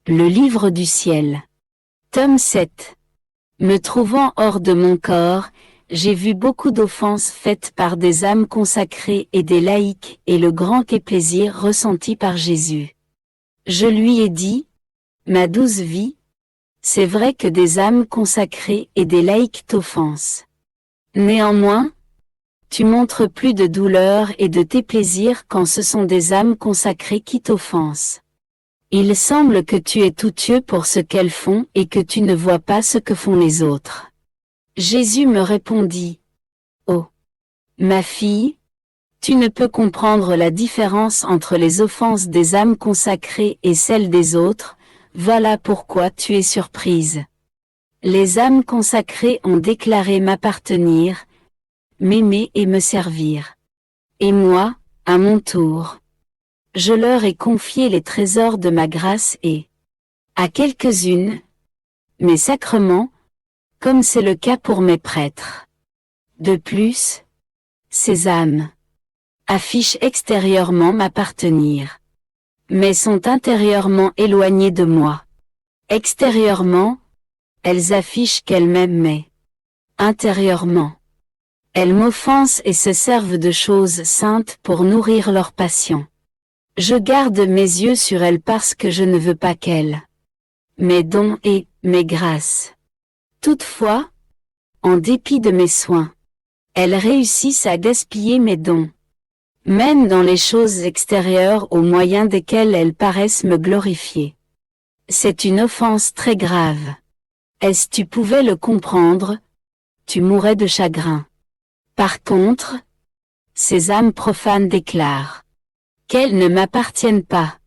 Le livre du ciel. Tome 7. Me trouvant hors de mon corps, j'ai vu beaucoup d'offenses faites par des âmes consacrées et des laïcs et le grand déplaisir ressenti par Jésus. Je lui ai dit, ma douce vie, c'est vrai que des âmes consacrées et des laïcs t'offensent. Néanmoins, tu montres plus de douleur et de déplaisir quand ce sont des âmes consacrées qui t'offensent. Il semble que tu es tout Dieu pour ce qu'elles font et que tu ne vois pas ce que font les autres. Jésus me répondit. Oh, ma fille, tu ne peux comprendre la différence entre les offenses des âmes consacrées et celles des autres, voilà pourquoi tu es surprise. Les âmes consacrées ont déclaré m'appartenir, m'aimer et me servir. Et moi, à mon tour, je leur ai confié les trésors de ma grâce et, à quelques-unes, mes sacrements, comme c'est le cas pour mes prêtres. De plus, ces âmes affichent extérieurement m'appartenir, mais sont intérieurement éloignées de moi. Extérieurement, elles affichent qu'elles m'aiment mais, intérieurement, elles m'offensent et se servent de choses saintes pour nourrir leur passion. Je garde mes yeux sur elles parce que je ne veux pas qu'elles mes dons et mes grâces. Toutefois, en dépit de mes soins, elles réussissent à gaspiller mes dons. Même dans les choses extérieures au moyen desquelles elles paraissent me glorifier. C'est une offense très grave. Si tu pouvais le comprendre, tu mourrais de chagrin. Par contre, ces âmes profanes déclarent qu'elles ne m'appartiennent pas,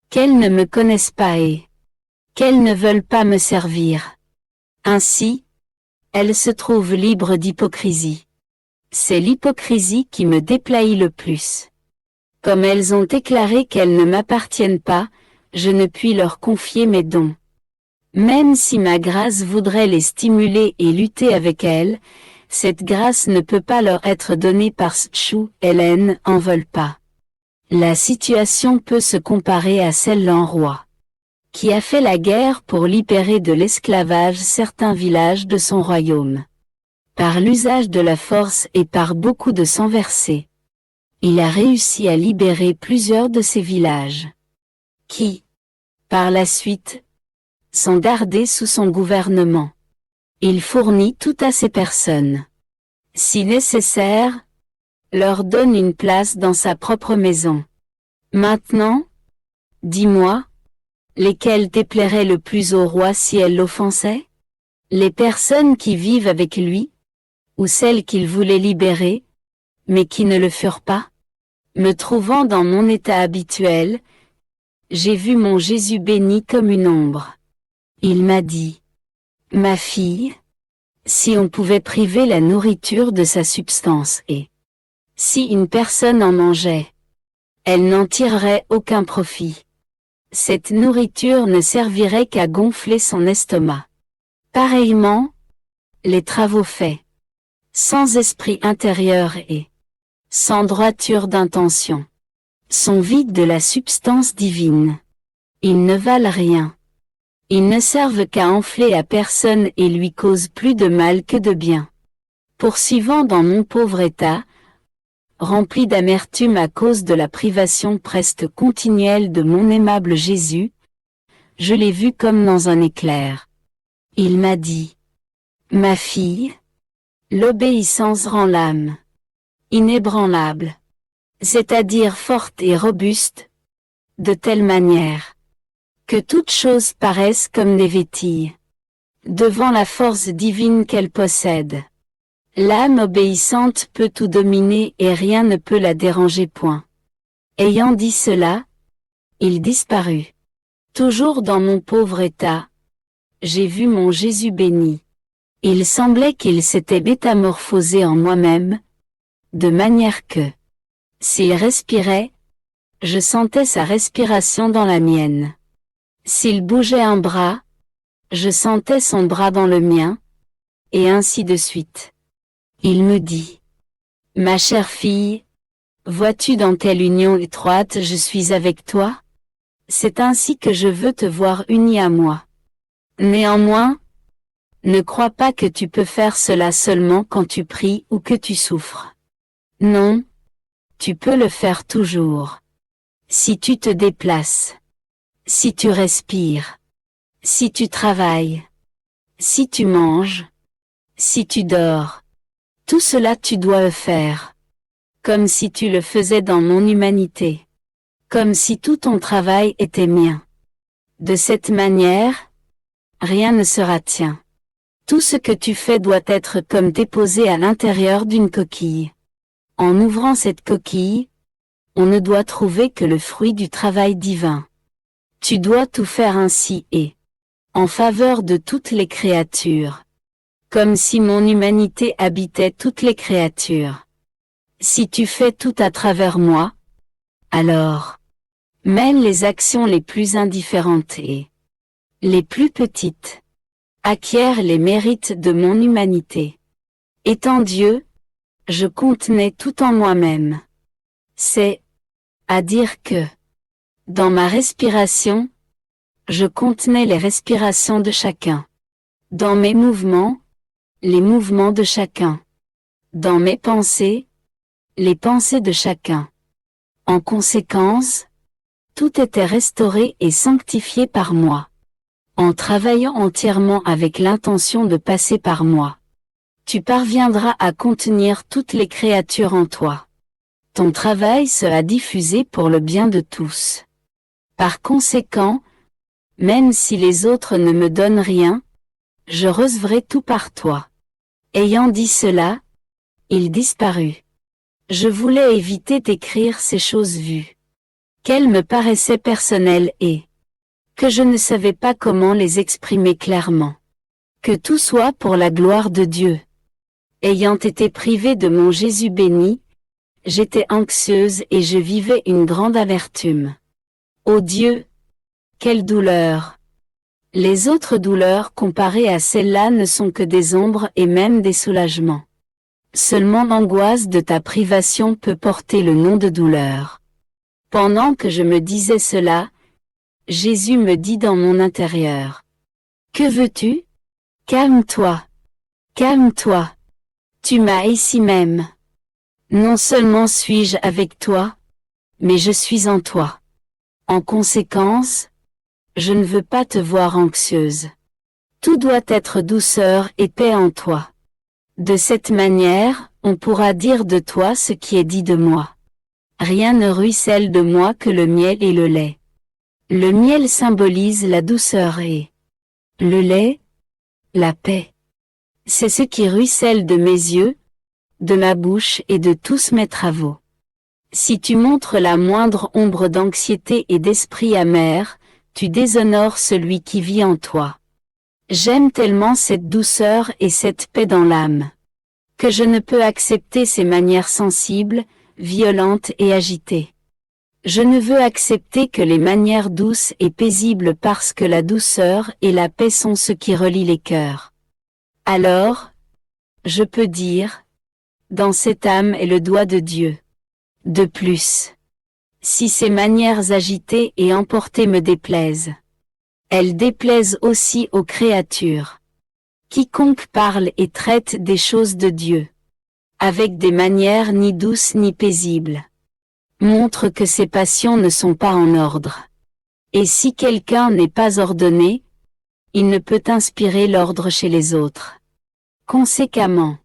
qu'elles ne me connaissent pas et qu'elles ne veulent pas me servir. Ainsi, elles se trouvent libres d'hypocrisie. C'est l'hypocrisie qui me déplaît le plus. Comme elles ont déclaré qu'elles ne m'appartiennent pas, je ne puis leur confier mes dons. Même si ma grâce voudrait les stimuler et lutter avec elles, cette grâce ne peut pas leur être donnée parce qu'elles en veulent pas. La situation peut se comparer à celle d'un roi qui a fait la guerre pour libérer de l'esclavage certains villages de son royaume. Par l'usage de la force et par beaucoup de sang versé, il a réussi à libérer plusieurs de ces villages, qui, par la suite, sont gardés sous son gouvernement. Il fournit tout à ces personnes. Si nécessaire, leur donne une place dans sa propre maison. Maintenant, dis-moi, lesquelles déplairaient le plus au roi si elles l'offensaient? Les personnes qui vivent avec lui, ou celles qu'il voulait libérer, mais qui ne le furent pas? Me trouvant dans mon état habituel, j'ai vu mon Jésus béni comme une ombre. Il m'a dit, ma fille, si on pouvait priver la nourriture de sa substance et si une personne en mangeait, elle n'en tirerait aucun profit. Cette nourriture ne servirait qu'à gonfler son estomac. Pareillement, les travaux faits sans esprit intérieur et sans droiture d'intention sont vides de la substance divine. Ils ne valent rien. Ils ne servent qu'à enfler à personne et lui causent plus de mal que de bien. Poursuivant dans mon pauvre état, rempli d'amertume à cause de la privation presque continuelle de mon aimable Jésus, je l'ai vu comme dans un éclair. Il m'a dit, ma fille, l'obéissance rend l'âme inébranlable, c'est-à-dire forte et robuste, de telle manière que toutes choses paraissent comme des vétilles devant la force divine qu'elle possède. L'âme obéissante peut tout dominer et rien ne peut la déranger point. Ayant dit cela, il disparut. Toujours dans mon pauvre état, j'ai vu mon Jésus béni. Il semblait qu'il s'était métamorphosé en moi-même, de manière que, s'il respirait, je sentais sa respiration dans la mienne. S'il bougeait un bras, je sentais son bras dans le mien, et ainsi de suite. Il me dit, ma chère fille, vois-tu dans quelle union étroite je suis avec toi? C'est ainsi que je veux te voir uni à moi. Néanmoins, ne crois pas que tu peux faire cela seulement quand tu pries ou que tu souffres. Non, tu peux le faire toujours. Si tu te déplaces, si tu respires, si tu travailles, si tu manges, si tu dors, tout cela tu dois le faire. Comme si tu le faisais dans mon humanité. Comme si tout ton travail était mien. De cette manière, rien ne sera tien. Tout ce que tu fais doit être comme déposé à l'intérieur d'une coquille. En ouvrant cette coquille, on ne doit trouver que le fruit du travail divin. Tu dois tout faire ainsi et en faveur de toutes les créatures. Comme si mon humanité habitait toutes les créatures. Si tu fais tout à travers moi, alors, même les actions les plus indifférentes et les plus petites acquièrent les mérites de mon humanité. Étant Dieu, je contenais tout en moi-même. C'est à dire que, dans ma respiration, je contenais les respirations de chacun. Dans mes mouvements, les mouvements de chacun. Dans mes pensées, les pensées de chacun. En conséquence, tout était restauré et sanctifié par moi. En travaillant entièrement avec l'intention de passer par moi, tu parviendras à contenir toutes les créatures en toi. Ton travail sera diffusé pour le bien de tous. Par conséquent, même si les autres ne me donnent rien, je recevrai tout par toi. Ayant dit cela, il disparut. Je voulais éviter d'écrire ces choses vues, qu'elles me paraissaient personnelles et que je ne savais pas comment les exprimer clairement. Que tout soit pour la gloire de Dieu. Ayant été privée de mon Jésus béni, j'étais anxieuse et je vivais une grande amertume. Ô Dieu, quelle douleur! Les autres douleurs comparées à celle-là ne sont que des ombres et même des soulagements. Seulement l'angoisse de ta privation peut porter le nom de douleur. Pendant que je me disais cela, Jésus me dit dans mon intérieur. Que veux-tu? Calme-toi. Calme-toi. Tu m'as ici même. Non seulement suis-je avec toi, mais je suis en toi. En conséquence, je ne veux pas te voir anxieuse. Tout doit être douceur et paix en toi. De cette manière, on pourra dire de toi ce qui est dit de moi. Rien ne ruisselle de moi que le miel et le lait. Le miel symbolise la douceur et le lait, la paix. C'est ce qui ruisselle de mes yeux, de ma bouche et de tous mes travaux. Si tu montres la moindre ombre d'anxiété et d'esprit amer, tu déshonores celui qui vit en toi. J'aime tellement cette douceur et cette paix dans l'âme, que je ne peux accepter ces manières sensibles, violentes et agitées. Je ne veux accepter que les manières douces et paisibles parce que la douceur et la paix sont ce qui relie les cœurs. Alors, je peux dire, dans cette âme est le doigt de Dieu. De plus, si ces manières agitées et emportées me déplaisent, elles déplaisent aussi aux créatures. Quiconque parle et traite des choses de Dieu, avec des manières ni douces ni paisibles, montre que ses passions ne sont pas en ordre. Et si quelqu'un n'est pas ordonné, il ne peut inspirer l'ordre chez les autres. Conséquemment,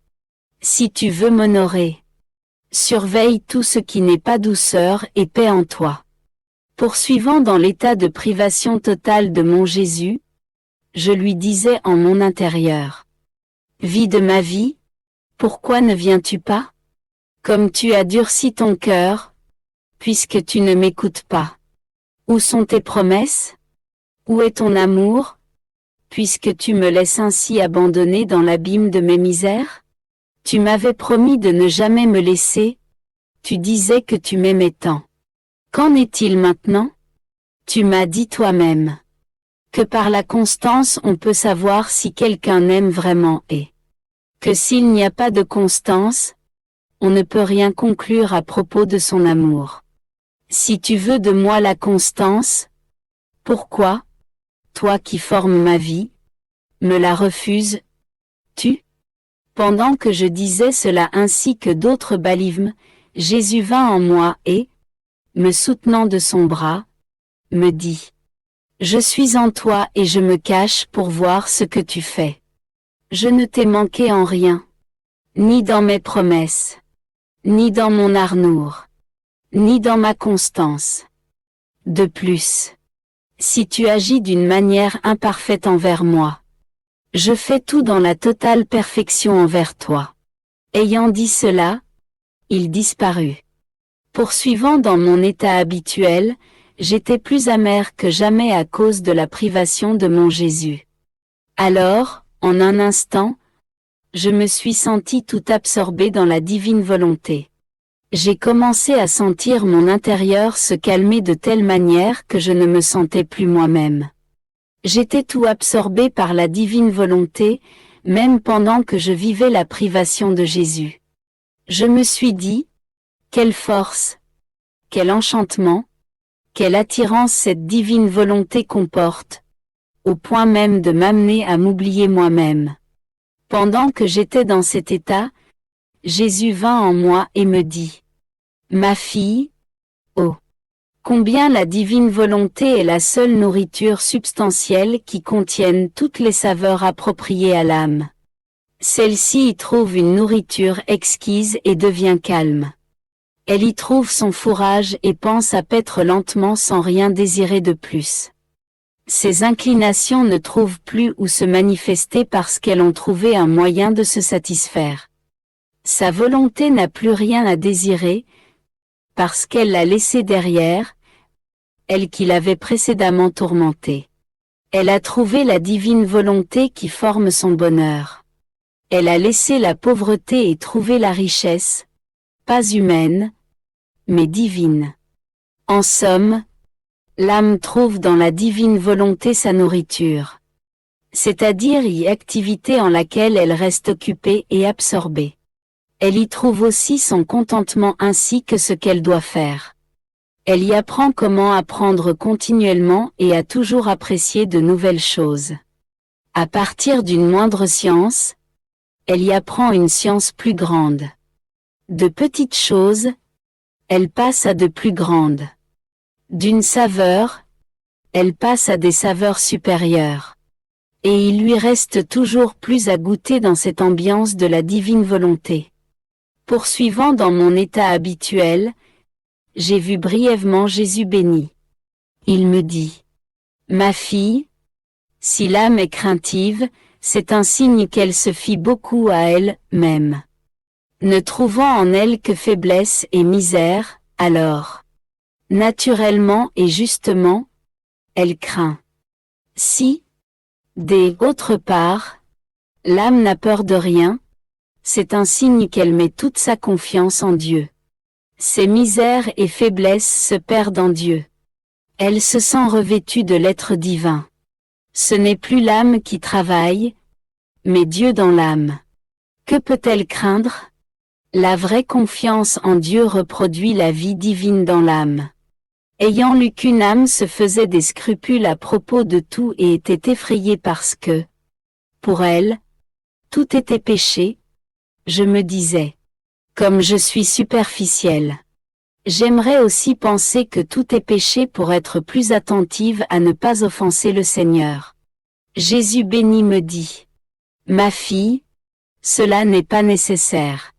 si tu veux m'honorer, surveille tout ce qui n'est pas douceur et paix en toi. Poursuivant dans l'état de privation totale de mon Jésus, je lui disais en mon intérieur. Vie de ma vie, pourquoi ne viens-tu pas? Comme tu as durci ton cœur, puisque tu ne m'écoutes pas. Où sont tes promesses? Où est ton amour, puisque tu me laisses ainsi abandonner dans l'abîme de mes misères? Tu m'avais promis de ne jamais me laisser, tu disais que tu m'aimais tant. Qu'en est-il maintenant? Tu m'as dit toi-même que par la constance on peut savoir si quelqu'un aime vraiment et que s'il n'y a pas de constance, on ne peut rien conclure à propos de son amour. Si tu veux de moi la constance, Pourquoi, toi qui formes ma vie, me la refuses-tu? Pendant que je disais cela ainsi que d'autres balismes, Jésus vint en moi et, me soutenant de son bras, me dit: Je suis en toi et je me cache pour voir ce que tu fais. Je ne t'ai manqué en rien, ni dans mes promesses, ni dans mon amour, ni dans ma constance. De plus, si tu agis d'une manière imparfaite envers moi, je fais tout dans la totale perfection envers toi. Ayant dit cela, il disparut. Poursuivant dans mon état habituel, j'étais plus amer que jamais à cause de la privation de mon Jésus. Alors, en un instant, je me suis senti tout absorbé dans la divine volonté. J'ai commencé à sentir mon intérieur se calmer de telle manière que je ne me sentais plus moi-même. J'étais tout absorbé par la divine volonté, même pendant que je vivais la privation de Jésus. Je me suis dit: quelle force, quel enchantement, quelle attirance cette divine volonté comporte, au point même de m'amener à m'oublier moi-même. Pendant que j'étais dans cet état, Jésus vint en moi et me dit: Ma fille, oh! Combien la divine volonté est la seule nourriture substantielle qui contienne toutes les saveurs appropriées à l'âme. Celle-ci y trouve une nourriture exquise et devient calme. Elle y trouve son fourrage et pense à paître lentement sans rien désirer de plus. Ses inclinations ne trouvent plus où se manifester parce qu'elles ont trouvé un moyen de se satisfaire. Sa volonté n'a plus rien à désirer, parce qu'elle l'a laissé derrière, elle qui l'avait précédemment tourmentée. Elle a trouvé la divine volonté qui forme son bonheur. Elle a laissé la pauvreté et trouvé la richesse, pas humaine, mais divine. En somme, l'âme trouve dans la divine volonté sa nourriture, c'est-à-dire y activité en laquelle elle reste occupée et absorbée. Elle y trouve aussi son contentement ainsi que ce qu'elle doit faire. Elle y apprend comment apprendre continuellement et à toujours apprécier de nouvelles choses. À partir d'une moindre science, elle y apprend une science plus grande. De petites choses, elle passe à de plus grandes. D'une saveur, elle passe à des saveurs supérieures. Et il lui reste toujours plus à goûter dans cette ambiance de la divine volonté. Poursuivant dans mon état habituel, j'ai vu brièvement Jésus béni. Il me dit: Ma fille, si l'âme est craintive, c'est un signe qu'elle se fie beaucoup à elle-même. Ne trouvant en elle que faiblesse et misère, alors, naturellement et justement, elle craint. Si, d'autre part, l'âme n'a peur de rien, c'est un signe qu'elle met toute sa confiance en Dieu. Ses misères et faiblesses se perdent en Dieu. Elle se sent revêtue de l'être divin. Ce n'est plus l'âme qui travaille, mais Dieu dans l'âme. Que peut-elle craindre? La vraie confiance en Dieu reproduit la vie divine dans l'âme. Ayant lu qu'une âme se faisait des scrupules à propos de tout et était effrayée parce que, pour elle, tout était péché, je me disais: comme je suis superficielle. J'aimerais aussi penser que tout est péché pour être plus attentive à ne pas offenser le Seigneur. Jésus béni me dit: Ma fille, cela n'est pas nécessaire.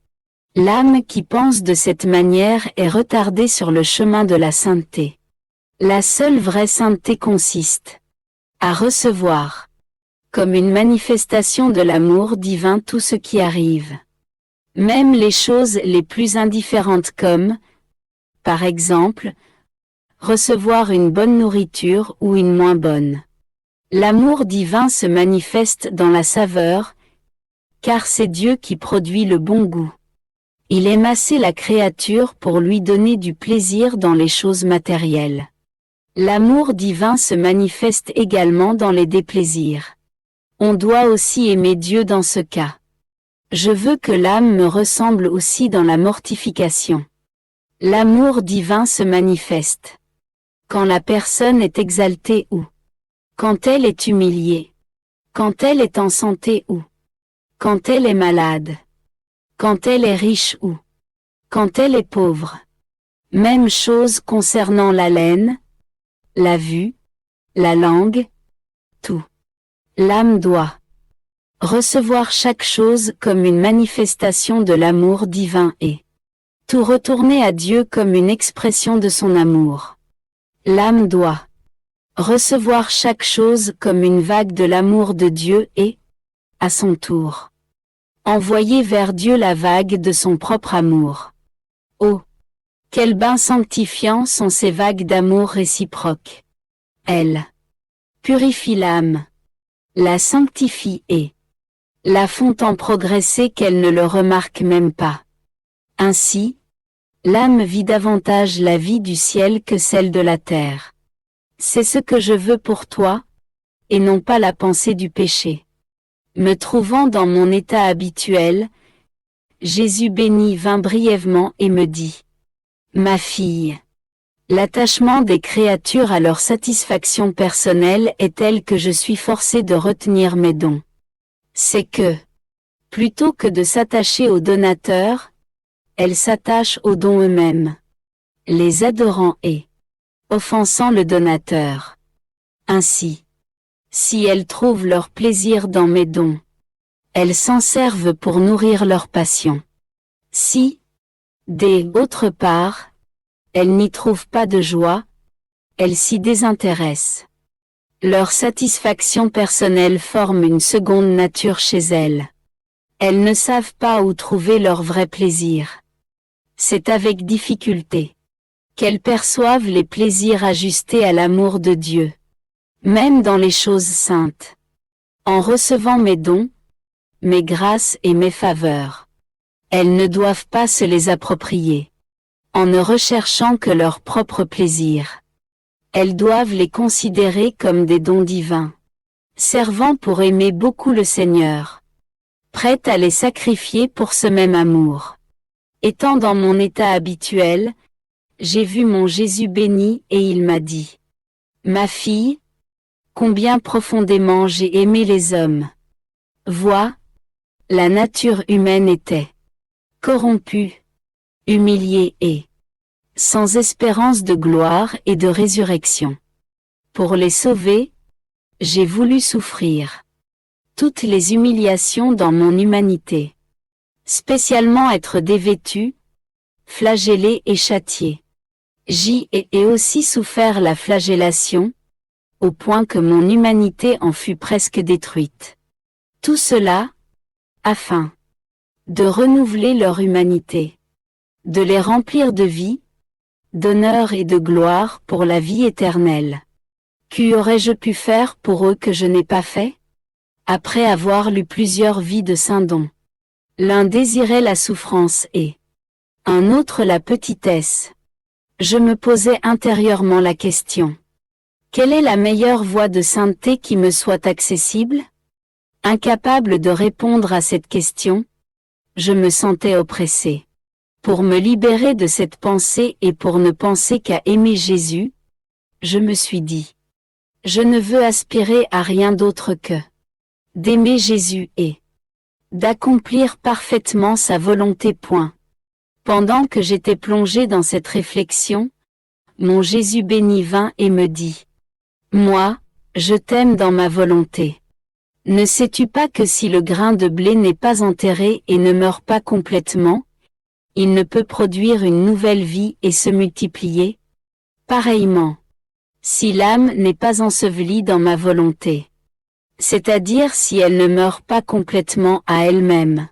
L'âme qui pense de cette manière est retardée sur le chemin de la sainteté. La seule vraie sainteté consiste à recevoir, comme une manifestation de l'amour divin, tout ce qui arrive. Même les choses les plus indifférentes comme, par exemple, recevoir une bonne nourriture ou une moins bonne. L'amour divin se manifeste dans la saveur, car c'est Dieu qui produit le bon goût. Il aime assez la créature pour lui donner du plaisir dans les choses matérielles. L'amour divin se manifeste également dans les déplaisirs. On doit aussi aimer Dieu dans ce cas. Je veux que l'âme me ressemble aussi dans la mortification. L'amour divin se manifeste. quand la personne est exaltée ou quand elle est humiliée, quand elle est en santé ou quand elle est malade, quand elle est riche ou quand elle est pauvre. Même chose concernant l'haleine, la vue, la langue, tout. L'âme doit recevoir chaque chose comme une manifestation de l'amour divin et tout retourner à Dieu comme une expression de son amour. L'âme doit recevoir chaque chose comme une vague de l'amour de Dieu et, à son tour, envoyer vers Dieu la vague de son propre amour. Oh! Quels bains sanctifiants sont ces vagues d'amour réciproques. Elles purifient l'âme, la sanctifient et la font tant progresser qu'elle ne le remarque même pas. Ainsi, l'âme vit davantage la vie du ciel que celle de la terre. C'est ce que je veux pour toi, et non pas la pensée du péché. Me trouvant dans mon état habituel, Jésus béni vint brièvement et me dit: Ma fille, l'attachement des créatures à leur satisfaction personnelle est tel que je suis forcé de retenir mes dons. C'est que, plutôt que de s'attacher aux donateurs, elles s'attachent aux dons eux-mêmes, les adorant et offensant le donateur. Ainsi, si elles trouvent leur plaisir dans mes dons, elles s'en servent pour nourrir leur passion. Si, d'autre part, elles n'y trouvent pas de joie, elles s'y désintéressent. Leur satisfaction personnelle forme une seconde nature chez elles. Elles ne savent pas où trouver leur vrai plaisir. C'est avec difficulté qu'elles perçoivent les plaisirs ajustés à l'amour de Dieu, même dans les choses saintes. En recevant mes dons, mes grâces et mes faveurs, elles ne doivent pas se les approprier, en ne recherchant que leur propre plaisir. Elles doivent les considérer comme des dons divins, servant pour aimer beaucoup le Seigneur, prêtes à les sacrifier pour ce même amour. Étant dans mon état habituel, j'ai vu mon Jésus béni et il m'a dit: Ma fille, combien profondément j'ai aimé les hommes. Vois, la nature humaine était corrompue, humiliée et sans espérance de gloire et de résurrection. Pour les sauver, j'ai voulu souffrir toutes les humiliations dans mon humanité, spécialement être dévêtu, flagellé et châtié. J'y ai aussi souffert la flagellation, au point que mon humanité en fut presque détruite. Tout cela, afin de renouveler leur humanité, de les remplir de vie, d'honneur et de gloire pour la vie éternelle. Qu'aurais-je pu faire pour eux que je n'ai pas fait? Après avoir lu plusieurs vies de saints dont l'un désirait la souffrance et un autre la petitesse, je me posais intérieurement la question: quelle est la meilleure voie de sainteté qui me soit accessible? Incapable de répondre à cette question, je me sentais oppressé. Pour me libérer de cette pensée et pour ne penser qu'à aimer Jésus, je me suis dit: je ne veux aspirer à rien d'autre que d'aimer Jésus et d'accomplir parfaitement sa volonté. Pendant que j'étais plongé dans cette réflexion, mon Jésus béni vint et me dit: Moi, je t'aime dans ma volonté. Ne sais-tu pas que si le grain de blé n'est pas enterré et ne meurt pas complètement, il ne peut produire une nouvelle vie et se multiplier? Pareillement, si l'âme n'est pas ensevelie dans ma volonté, c'est-à-dire si elle ne meurt pas complètement à elle-même,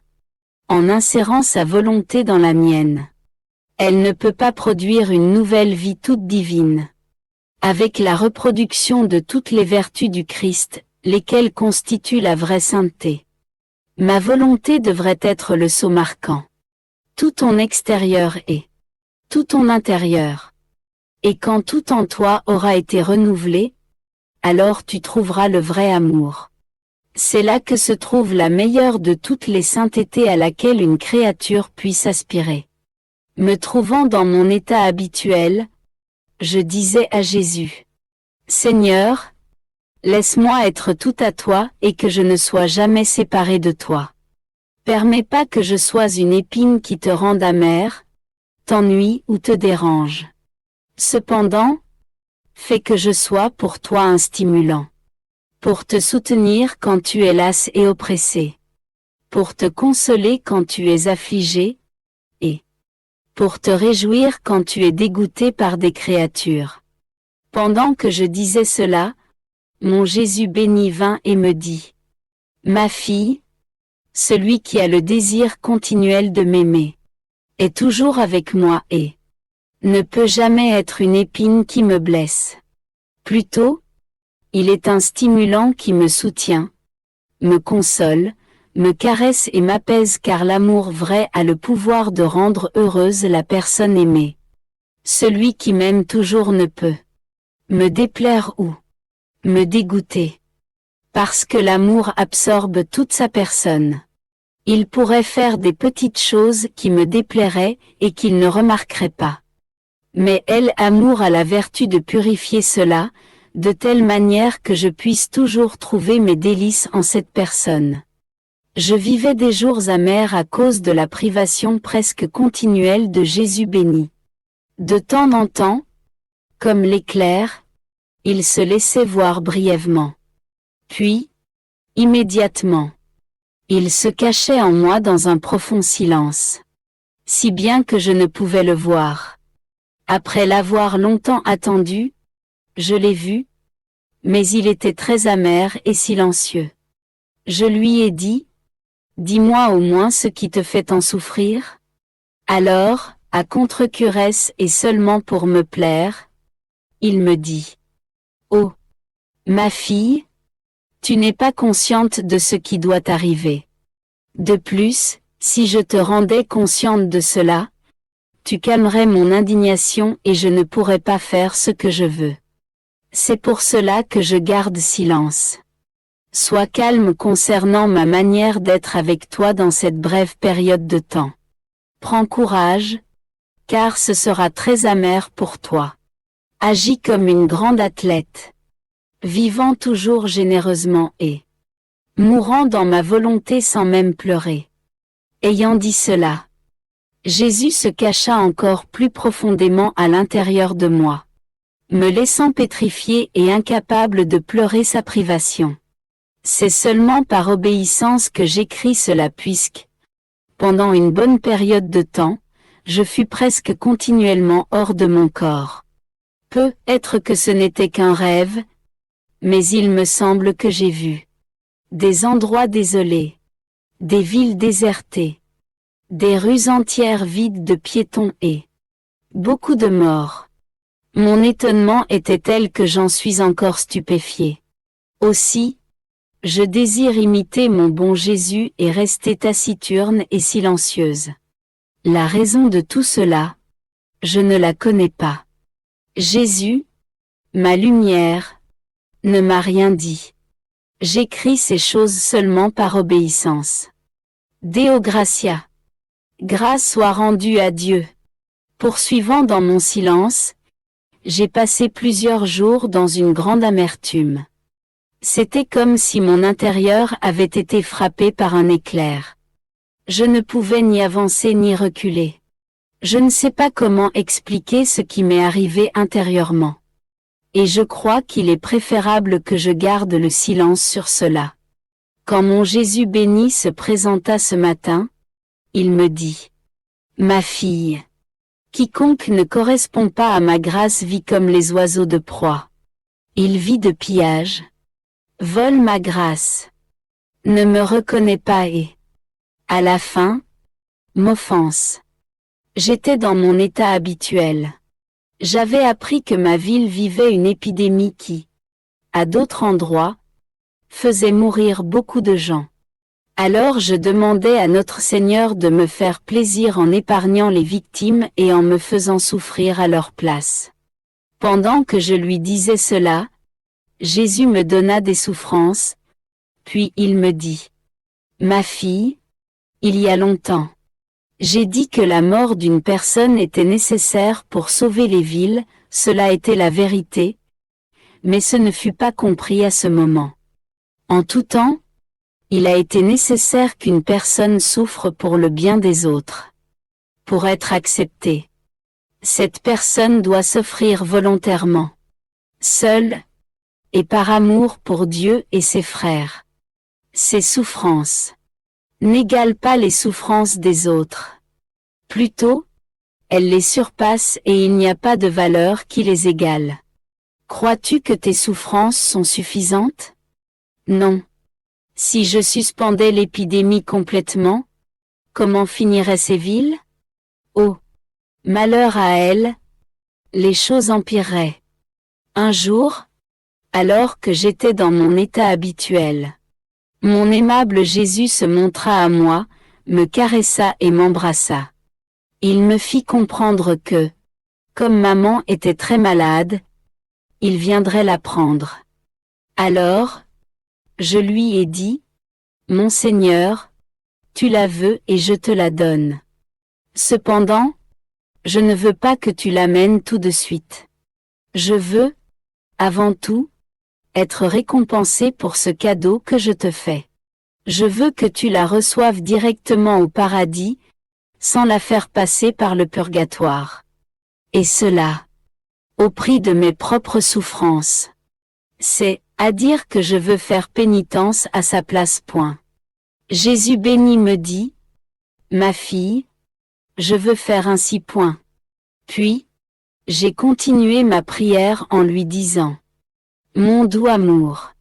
en insérant sa volonté dans la mienne, elle ne peut pas produire une nouvelle vie toute divine, avec la reproduction de toutes les vertus du Christ, lesquelles constituent la vraie sainteté. Ma volonté devrait être le sceau marquant tout ton extérieur et tout ton intérieur. Et quand tout en toi aura été renouvelé, alors tu trouveras le vrai amour. C'est là que se trouve la meilleure de toutes les saintetés à laquelle une créature puisse aspirer. Me trouvant dans mon état habituel, Je disais à Jésus: Seigneur, laisse-moi être tout à toi et que je ne sois jamais séparé de toi. Permets pas que je sois une épine qui te rende amère, t'ennuie ou te dérange. Cependant, fais que je sois pour toi un stimulant. Pour te soutenir quand tu es lasse et oppressé. Pour te consoler quand tu es affligé, et pour te réjouir quand tu es dégoûté par des créatures. Pendant que je disais cela, mon Jésus béni vint et me dit: Ma fille, celui qui a le désir continuel de m'aimer, est toujours avec moi et ne peut jamais être une épine qui me blesse. Plutôt, il est un stimulant qui me soutient, me console, me caresse et m'apaise car l'amour vrai a le pouvoir de rendre heureuse la personne aimée. Celui qui m'aime toujours ne peut me déplaire ou me dégoûter. Parce que l'amour absorbe toute sa personne. Il pourrait faire des petites choses qui me déplairaient et qu'il ne remarquerait pas. Mais l'amour a la vertu de purifier cela, de telle manière que je puisse toujours trouver mes délices en cette personne. Je vivais des jours amers à cause de la privation presque continuelle de Jésus béni. De temps en temps, comme l'éclair, il se laissait voir brièvement. Puis, immédiatement, il se cachait en moi dans un profond silence. Si bien que je ne pouvais le voir. Après l'avoir longtemps attendu, je l'ai vu, mais il était très amer et silencieux. Je lui ai dit: Dis-moi au moins ce qui te fait tant souffrir. Alors, à contre-curesse et seulement pour me plaire, il me dit: Oh, ma fille, tu n'es pas consciente de ce qui doit t'arriver. De plus, si je te rendais consciente de cela, tu calmerais mon indignation et je ne pourrais pas faire ce que je veux. C'est pour cela que je garde silence. Sois calme concernant ma manière d'être avec toi dans cette brève période de temps. Prends courage, car ce sera très amer pour toi. Agis comme une grande athlète, vivant toujours généreusement et mourant dans ma volonté sans même pleurer. Ayant dit cela, Jésus se cacha encore plus profondément à l'intérieur de moi, me laissant pétrifié et incapable de pleurer sa privation. C'est seulement par obéissance que j'écris cela puisque, pendant une bonne période de temps, je fus presque continuellement hors de mon corps. Peut-être que ce n'était qu'un rêve, mais il me semble que j'ai vu des endroits désolés, des villes désertées, des rues entières vides de piétons et beaucoup de morts. Mon étonnement était tel que j'en suis encore stupéfié. Aussi, je désire imiter mon bon Jésus et rester taciturne et silencieuse. La raison de tout cela, je ne la connais pas. Jésus, ma lumière, ne m'a rien dit. J'écris ces choses seulement par obéissance. Deo gratia. Grâce soit rendue à Dieu. Poursuivant dans mon silence, j'ai passé plusieurs jours dans une grande amertume. C'était comme si mon intérieur avait été frappé par un éclair. Je ne pouvais ni avancer ni reculer. Je ne sais pas comment expliquer ce qui m'est arrivé intérieurement. Et je crois qu'il est préférable que je garde le silence sur cela. Quand mon Jésus béni se présenta ce matin, il me dit: Ma fille, quiconque ne correspond pas à ma grâce vit comme les oiseaux de proie. Il vit de pillage, vole ma grâce, ne me reconnaît pas et, à la fin, m'offense. J'étais dans mon état habituel. J'avais appris que ma ville vivait une épidémie qui, à d'autres endroits, faisait mourir beaucoup de gens. Alors je demandais à notre Seigneur de me faire plaisir en épargnant les victimes et en me faisant souffrir à leur place. Pendant que je lui disais cela, Jésus me donna des souffrances, puis il me dit: Ma fille, il y a longtemps, j'ai dit que la mort d'une personne était nécessaire pour sauver les villes, Cela était la vérité, mais ce ne fut pas compris à ce moment. En tout temps, il a été nécessaire qu'une personne souffre pour le bien des autres. Pour être acceptée, cette personne doit s'offrir volontairement, seule, et par amour pour Dieu et ses frères. Ses souffrances n'égalent pas les souffrances des autres. Plutôt, elles les surpassent et il n'y a pas de valeur qui les égale. Crois-tu que tes souffrances sont suffisantes? Non. Si je suspendais l'épidémie complètement, comment finiraient ces villes? Oh! Malheur à elles! Les choses empireraient. Un jour, alors que j'étais dans mon état habituel, mon aimable Jésus se montra à moi, me caressa et m'embrassa. Il me fit comprendre que, comme maman était très malade, il viendrait la prendre. Alors, je lui ai dit, « Mon Seigneur, tu la veux et je te la donne. Cependant, je ne veux pas que tu l'amènes tout de suite. Je veux, avant tout, être récompensé pour ce cadeau que je te fais. Je veux que tu la reçoives directement au paradis, sans la faire passer par le purgatoire. Et cela, au prix de mes propres souffrances. C'est, à dire que je veux faire pénitence à sa place. Point. Jésus béni me dit, ma fille, je veux faire ainsi. Point. Puis, j'ai continué ma prière en lui disant, mon doux amour,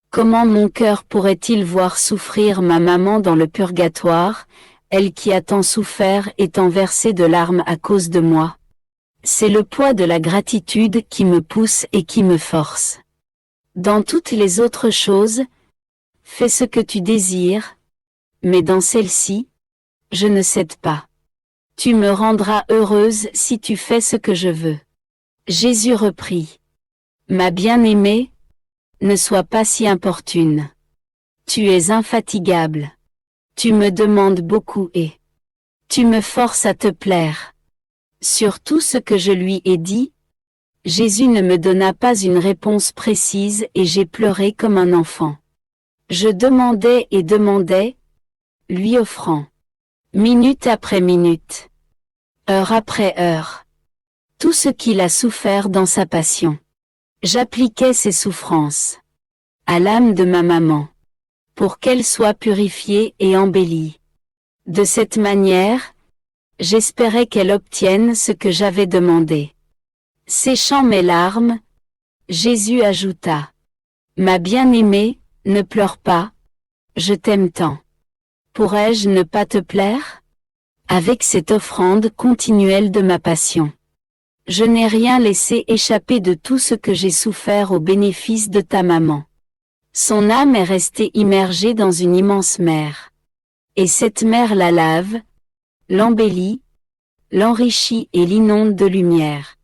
comment mon cœur pourrait-il voir souffrir ma maman dans le purgatoire, elle qui a tant souffert et tant versé de larmes à cause de moi? C'est le poids de la gratitude qui me pousse et qui me force. Dans toutes les autres choses, fais ce que tu désires, mais dans celle-ci, je ne cède pas. Tu me rendras heureuse si tu fais ce que je veux. Jésus reprit. Ma bien-aimée, ne sois pas si importune. Tu es infatigable. Tu me demandes beaucoup et tu me forces à te plaire. Sur tout ce que je lui ai dit, Jésus ne me donna pas une réponse précise et j'ai pleuré comme un enfant. Je demandais et demandais, lui offrant, minute après minute, heure après heure, tout ce qu'il a souffert dans sa passion. J'appliquais ses souffrances à l'âme de ma maman, pour qu'elle soit purifiée et embellie. De cette manière, j'espérais qu'elle obtienne ce que j'avais demandé. Séchant mes larmes, Jésus ajouta, « Ma bien-aimée, ne pleure pas, je t'aime tant. Pourrais-je ne pas te plaire? » Avec cette offrande continuelle de ma passion, je n'ai rien laissé échapper de tout ce que j'ai souffert au bénéfice de ta maman. Son âme est restée immergée dans une immense mer. Et cette mer la lave, l'embellit, l'enrichit et l'inonde de lumière.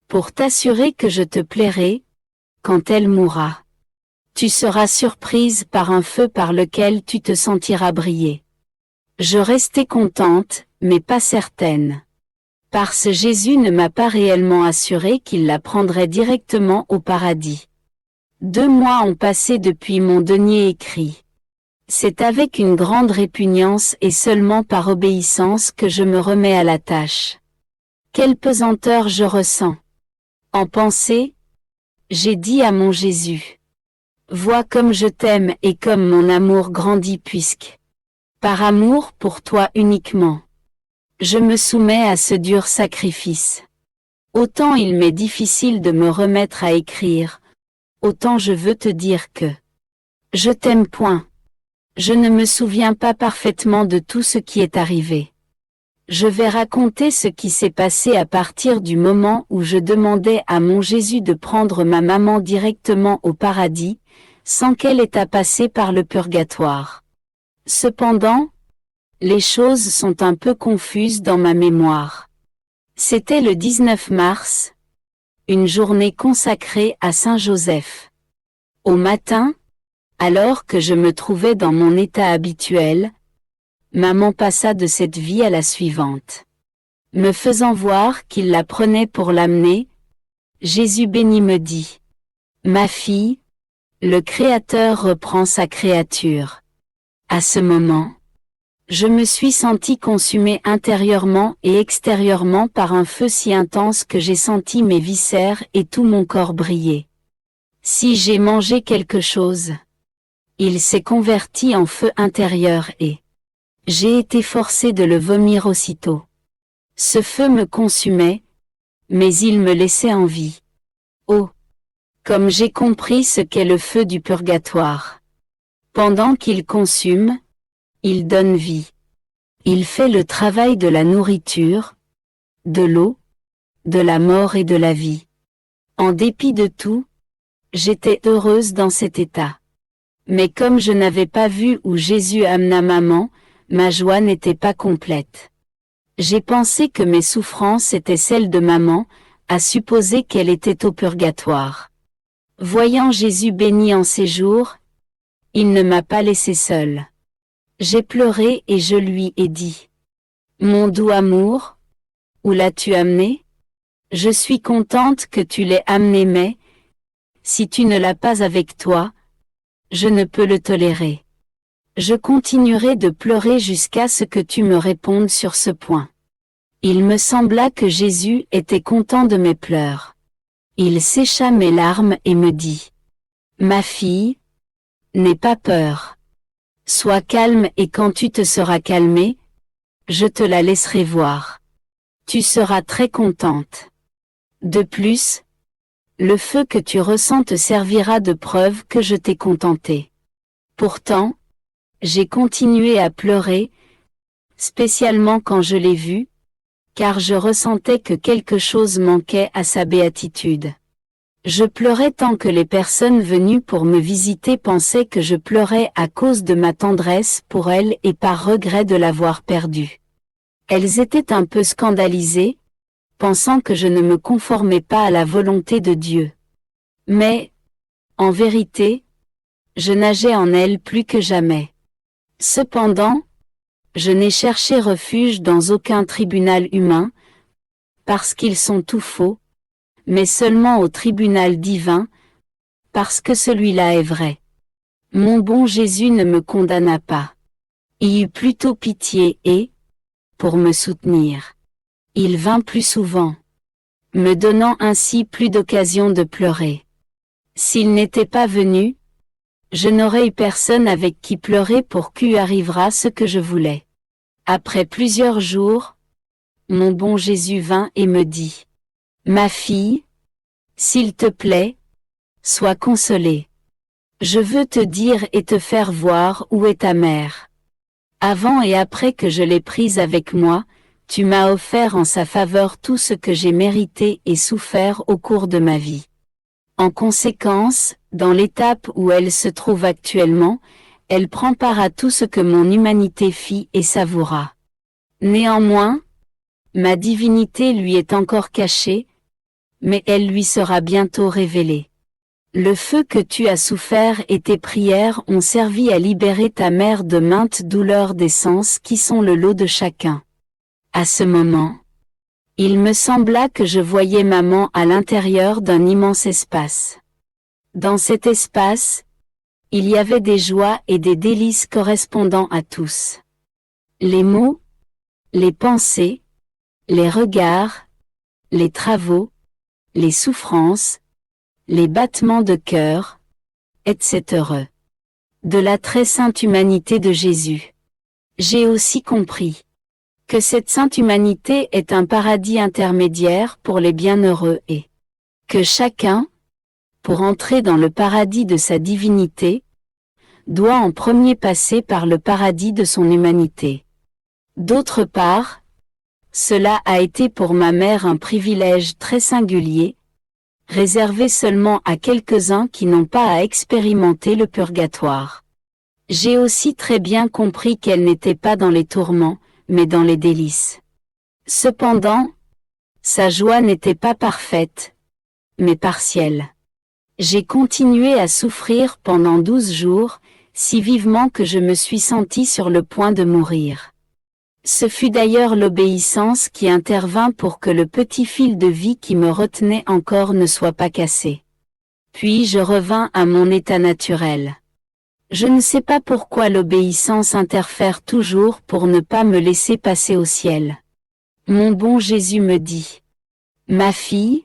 Pour t'assurer que je te plairai, quand elle mourra, tu seras surprise par un feu par lequel tu te sentiras briller. Je restai contente, mais pas certaine. Parce que Jésus ne m'a pas réellement assuré qu'il la prendrait directement au paradis. 2 mois ont passé depuis mon denier écrit. C'est avec une grande répugnance et seulement par obéissance que je me remets à la tâche. Quelle pesanteur je ressens. En pensée, j'ai dit à mon Jésus, « Vois comme je t'aime et comme mon amour grandit puisque, par amour pour toi uniquement, je me soumets à ce dur sacrifice. Autant il m'est difficile de me remettre à écrire, autant je veux te dire que je t'aime. Point. Je ne me souviens pas parfaitement de tout ce qui est arrivé. Je vais raconter ce qui s'est passé à partir du moment où je demandais à mon Jésus de prendre ma maman directement au paradis, sans qu'elle ait à passer par le purgatoire. Cependant, les choses sont un peu confuses dans ma mémoire. C'était le 19 mars, une journée consacrée à Saint Joseph. Au matin, alors que je me trouvais dans mon état habituel, maman passa de cette vie à la suivante. Me faisant voir qu'il la prenait pour l'amener, Jésus béni me dit: Ma fille, le Créateur reprend sa créature. À ce moment, je me suis sentie consumée intérieurement et extérieurement par un feu si intense que j'ai senti mes viscères et tout mon corps briller. Si j'ai mangé quelque chose, il s'est converti en feu intérieur et j'ai été forcée de le vomir aussitôt. Ce feu me consumait, mais il me laissait en vie. Oh! Comme j'ai compris ce qu'est le feu du purgatoire. Pendant qu'il consume, il donne vie. Il fait le travail de la nourriture, de l'eau, de la mort et de la vie. En dépit de tout, j'étais heureuse dans cet état. Mais comme je n'avais pas vu où Jésus amena maman, ma joie n'était pas complète. J'ai pensé que mes souffrances étaient celles de maman, à supposer qu'elle était au purgatoire. Voyant Jésus béni en ces jours, il ne m'a pas laissé seule. J'ai pleuré et je lui ai dit: Mon doux amour, où l'as-tu amené? Je suis contente que tu l'aies amené, mais si tu ne l'as pas avec toi, je ne peux le tolérer. Je continuerai de pleurer jusqu'à ce que tu me répondes sur ce point. Il me sembla que Jésus était content de mes pleurs. Il sécha mes larmes et me dit: Ma fille, n'aie pas peur. Sois calme et quand tu te seras calmée, je te la laisserai voir. Tu seras très contente. De plus, le feu que tu ressens te servira de preuve que je t'ai contentée. Pourtant, j'ai continué à pleurer, spécialement quand je l'ai vu, car je ressentais que quelque chose manquait à sa béatitude. Je pleurais tant que les personnes venues pour me visiter pensaient que je pleurais à cause de ma tendresse pour elles et par regret de l'avoir perdue. Elles étaient un peu scandalisées, pensant que je ne me conformais pas à la volonté de Dieu. Mais, en vérité, je nageais en elles plus que jamais. Cependant, je n'ai cherché refuge dans aucun tribunal humain, parce qu'ils sont tout faux, mais seulement au tribunal divin, parce que celui-là est vrai. Mon bon Jésus ne me condamna pas. Il eut plutôt pitié et, pour me soutenir, il vint plus souvent, me donnant ainsi plus d'occasion de pleurer. S'il n'était pas venu, je n'aurais eu personne avec qui pleurer pour qu'il arrivera ce que je voulais. Après plusieurs jours, mon bon Jésus vint et me dit: Ma fille, s'il te plaît, sois consolée. Je veux te dire et te faire voir où est ta mère. Avant et après que je l'ai prise avec moi, tu m'as offert en sa faveur tout ce que j'ai mérité et souffert au cours de ma vie. En conséquence, dans l'étape où elle se trouve actuellement, elle prend part à tout ce que mon humanité fit et savoura. Néanmoins, ma divinité lui est encore cachée, mais elle lui sera bientôt révélée. Le feu que tu as souffert et tes prières ont servi à libérer ta mère de maintes douleurs des sens qui sont le lot de chacun. À ce moment, il me sembla que je voyais maman à l'intérieur d'un immense espace. Dans cet espace, il y avait des joies et des délices correspondant à tous. Les mots, les pensées, les regards, les travaux, les souffrances, les battements de cœur, etc. De la très sainte humanité de Jésus. J'ai aussi compris que cette sainte humanité est un paradis intermédiaire pour les bienheureux et que chacun, pour entrer dans le paradis de sa divinité, doit en premier passer par le paradis de son humanité. D'autre part, cela a été pour ma mère un privilège très singulier, réservé seulement à quelques-uns qui n'ont pas à expérimenter le purgatoire. J'ai aussi très bien compris qu'elle n'était pas dans les tourments, mais dans les délices. Cependant, sa joie n'était pas parfaite, mais partielle. J'ai continué à souffrir pendant 12 jours, si vivement que je me suis sentie sur le point de mourir. Ce fut d'ailleurs l'obéissance qui intervint pour que le petit fil de vie qui me retenait encore ne soit pas cassé. Puis je revins à mon état naturel. Je ne sais pas pourquoi l'obéissance interfère toujours pour ne pas me laisser passer au ciel. Mon bon Jésus me dit: Ma fille,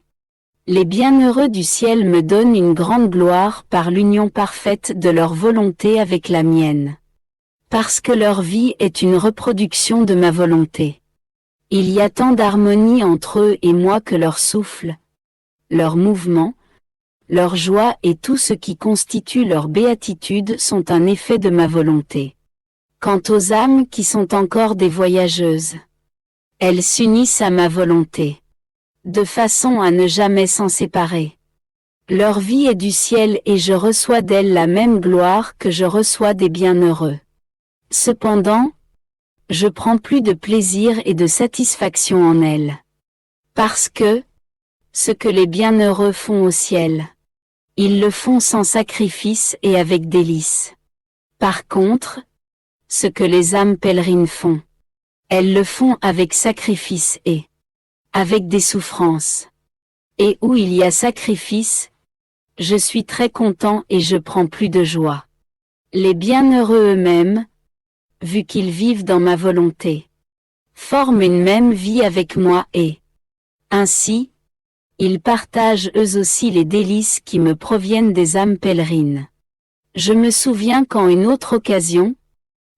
les bienheureux du ciel me donnent une grande gloire par l'union parfaite de leur volonté avec la mienne. Parce que leur vie est une reproduction de ma volonté. Il y a tant d'harmonie entre eux et moi que leur souffle, leur mouvement, leur joie et tout ce qui constitue leur béatitude sont un effet de ma volonté. Quant aux âmes qui sont encore des voyageuses, elles s'unissent à ma volonté, de façon à ne jamais s'en séparer. Leur vie est du ciel et je reçois d'elles la même gloire que je reçois des bienheureux. Cependant, je prends plus de plaisir et de satisfaction en elles. Parce que, ce que les bienheureux font au ciel, ils le font sans sacrifice et avec délice. Par contre, ce que les âmes pèlerines font, elles le font avec sacrifice et avec des souffrances. Et où il y a sacrifice, je suis très content et je prends plus de joie. Les bienheureux eux-mêmes, vu qu'ils vivent dans ma volonté, forment une même vie avec moi et, ainsi, ils partagent eux aussi les délices qui me proviennent des âmes pèlerines. Je me souviens qu'en une autre occasion,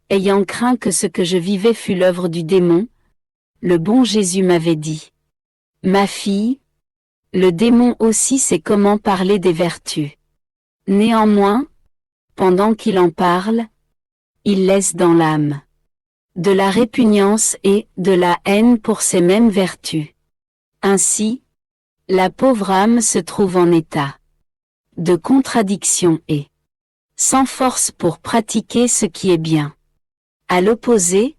ayant craint que ce que je vivais fût l'œuvre du démon, le bon Jésus m'avait dit: Ma fille, le démon aussi sait comment parler des vertus. Néanmoins, pendant qu'il en parle, il laisse dans l'âme de la répugnance et de la haine pour ces mêmes vertus. Ainsi, la pauvre âme se trouve en état de contradiction et sans force pour pratiquer ce qui est bien. À l'opposé,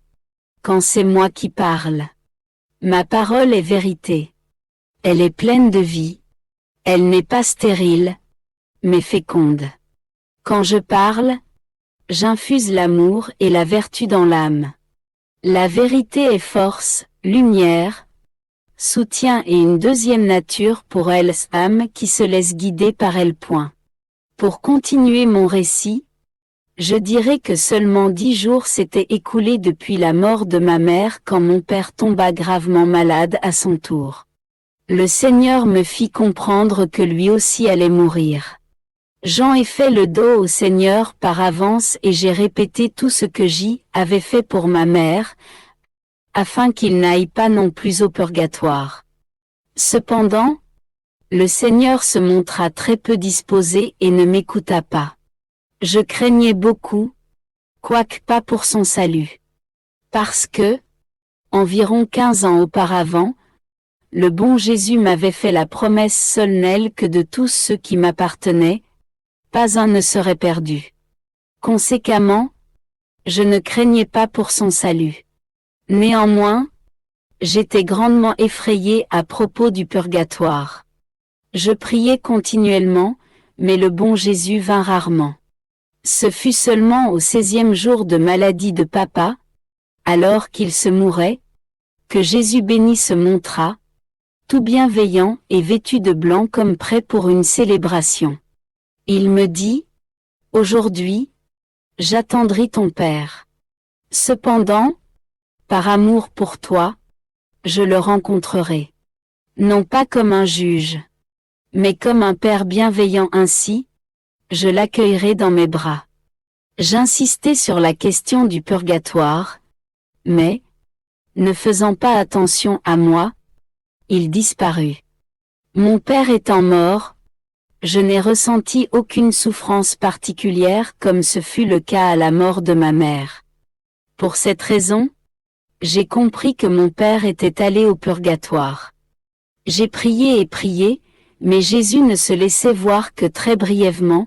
quand c'est moi qui parle, ma parole est vérité. Elle est pleine de vie. Elle n'est pas stérile, mais féconde. Quand je parle, j'infuse l'amour et la vertu dans l'âme. La vérité est force, lumière, soutien et une deuxième nature pour elles âmes qui se laissent guider par elle. Pour continuer mon récit, je dirais que seulement 10 jours s'étaient écoulés depuis la mort de ma mère quand mon père tomba gravement malade à son tour. Le Seigneur me fit comprendre que lui aussi allait mourir. J'en ai fait le dos au Seigneur par avance et j'ai répété tout ce que j'y avais fait pour ma mère, afin qu'il n'aille pas non plus au purgatoire. Cependant, le Seigneur se montra très peu disposé et ne m'écouta pas. Je craignais beaucoup, quoique pas pour son salut. Parce que, environ 15 ans auparavant, le bon Jésus m'avait fait la promesse solennelle que de tous ceux qui m'appartenaient, pas un ne serait perdu. Conséquemment, je ne craignais pas pour son salut. Néanmoins, j'étais grandement effrayé à propos du purgatoire. Je priais continuellement, mais le bon Jésus vint rarement. Ce fut seulement au 16e jour de maladie de papa, alors qu'il se mourait, que Jésus béni se montra, tout bienveillant et vêtu de blanc comme prêt pour une célébration. Il me dit: Aujourd'hui, j'attendrai ton Père. Cependant, par amour pour toi, je le rencontrerai. Non pas comme un juge, mais comme un Père bienveillant ainsi, je l'accueillerai dans mes bras. J'insistais sur la question du purgatoire, mais, ne faisant pas attention à moi, il disparut. Mon père étant mort, je n'ai ressenti aucune souffrance particulière comme ce fut le cas à la mort de ma mère. Pour cette raison, j'ai compris que mon père était allé au purgatoire. J'ai prié et prié, mais Jésus ne se laissait voir que très brièvement,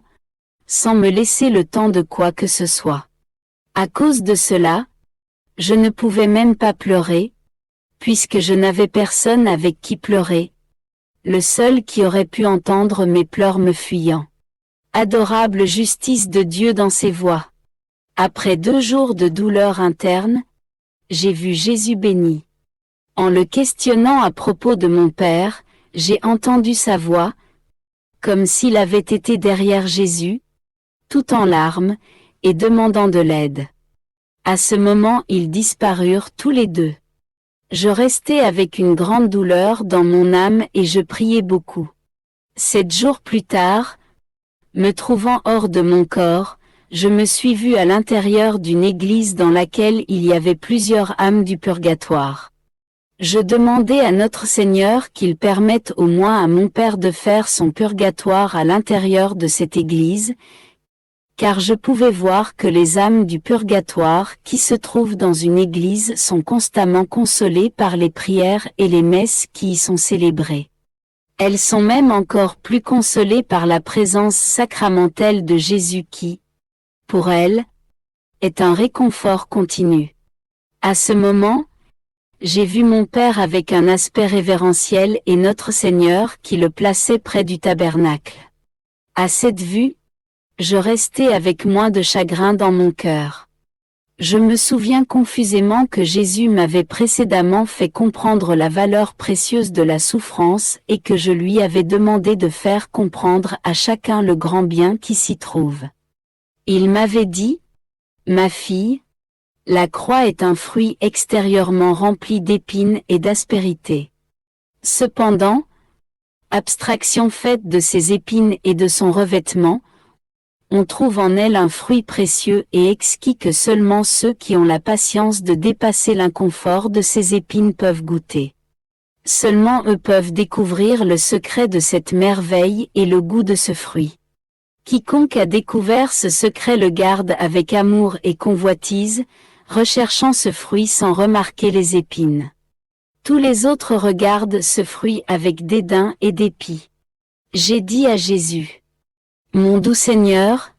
sans me laisser le temps de quoi que ce soit. À cause de cela, je ne pouvais même pas pleurer, puisque je n'avais personne avec qui pleurer. Le seul qui aurait pu entendre mes pleurs me fuyant. Adorable justice de Dieu dans ses voies. Après 2 jours de douleur interne, j'ai vu Jésus béni. En le questionnant à propos de mon père, j'ai entendu sa voix, comme s'il avait été derrière Jésus, tout en larmes, et demandant de l'aide. À ce moment ils disparurent tous les deux. Je restai avec une grande douleur dans mon âme et je priai beaucoup. 7 jours plus tard, me trouvant hors de mon corps, je me suis vu à l'intérieur d'une église dans laquelle il y avait plusieurs âmes du purgatoire. Je demandai à notre Seigneur qu'il permette au moins à mon père de faire son purgatoire à l'intérieur de cette église, car je pouvais voir que les âmes du purgatoire qui se trouvent dans une église sont constamment consolées par les prières et les messes qui y sont célébrées. Elles sont même encore plus consolées par la présence sacramentelle de Jésus qui, pour elles, est un réconfort continu. À ce moment, j'ai vu mon père avec un aspect révérentiel et notre Seigneur qui le plaçait près du tabernacle. À cette vue, je restai avec moins de chagrin dans mon cœur. Je me souviens confusément que Jésus m'avait précédemment fait comprendre la valeur précieuse de la souffrance et que je lui avais demandé de faire comprendre à chacun le grand bien qui s'y trouve. Il m'avait dit, « Ma fille, la croix est un fruit extérieurement rempli d'épines et d'aspérités. Cependant, abstraction faite de ses épines et de son revêtement, on trouve en elle un fruit précieux et exquis que seulement ceux qui ont la patience de dépasser l'inconfort de ces épines peuvent goûter. Seulement eux peuvent découvrir le secret de cette merveille et le goût de ce fruit. Quiconque a découvert ce secret le garde avec amour et convoitise, recherchant ce fruit sans remarquer les épines. Tous les autres regardent ce fruit avec dédain et dépit. J'ai dit à Jésus, « Mon doux Seigneur,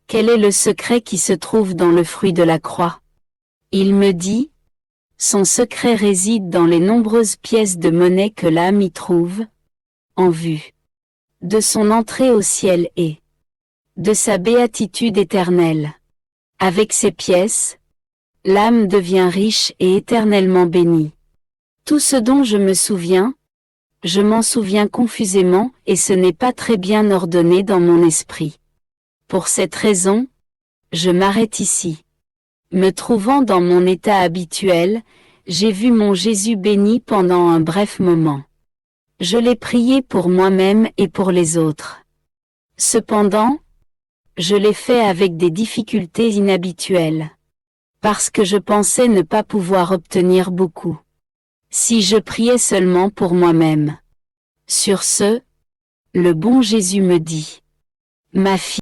quel est le secret qui se trouve dans le fruit de la croix ?» Il me dit, « Son secret réside dans les nombreuses pièces de monnaie que l'âme y trouve, en vue de son entrée au ciel et de sa béatitude éternelle. Avec ces pièces, l'âme devient riche et éternellement bénie. Tout ce dont je me souviens, je m'en souviens confusément et ce n'est pas très bien ordonné dans mon esprit. Pour cette raison, je m'arrête ici. Me trouvant dans mon état habituel, j'ai vu mon Jésus béni pendant un bref moment. Je l'ai prié pour moi-même et pour les autres. Cependant, je l'ai fait avec des difficultés inhabituelles. Parce que je pensais ne pas pouvoir obtenir beaucoup. Si je priais seulement pour moi-même. Sur ce, le bon Jésus me dit, « Ma fille,